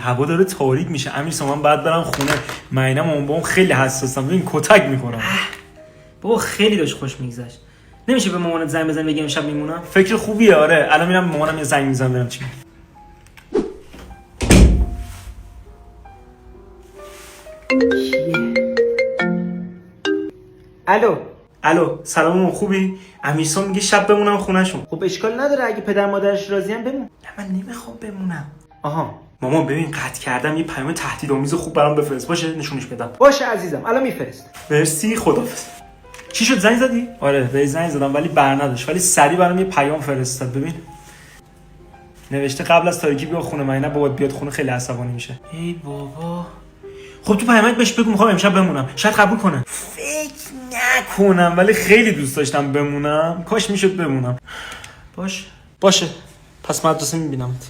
هوا داره تاریک میشه امیرسام، من بعد برم خونه. معینه مامان خیلی حساسم، ببین کتک میخورم. بابا خیلی داشت خوش میگذشت. نمیشه به مامانت زنگ بزنی بگی امشب میمونم؟ فکر خوبیه. آره الان میرم مامانم یه زنگ میزنم ببینم چی. الو سلام مامان، خوبی؟ امیرسام میگه شب بمونم خونه‌شون. خب اشکال نداره، اگه پدر مادرش راضیان بمون. نه من نمیخوام بمونم. آها مامان ببین قطع کردم، یه پیام تهدیدآمیز خوب برام بفرست باشه نشونش بدم. باشه عزیزم الان میفرست. مرسی خدافظ. چی شد زنگ زدی؟ آره به زنگ زدم ولی بر نداشت، ولی سریع برام یه پیام فرستاد. ببین نوشته قبل از تاریکی بیا خونه، من نه بابات بیاد خونه خیلی عصبانی میشه. ای بابا. خب تو پیامک بهش بگو میخوام امشب بمونم، شاید قبول کنه. فکر نکنم ولی خیلی دوست داشتم بمونم، کاش میشد بمونم. باشه پس مدرسه میبینمت.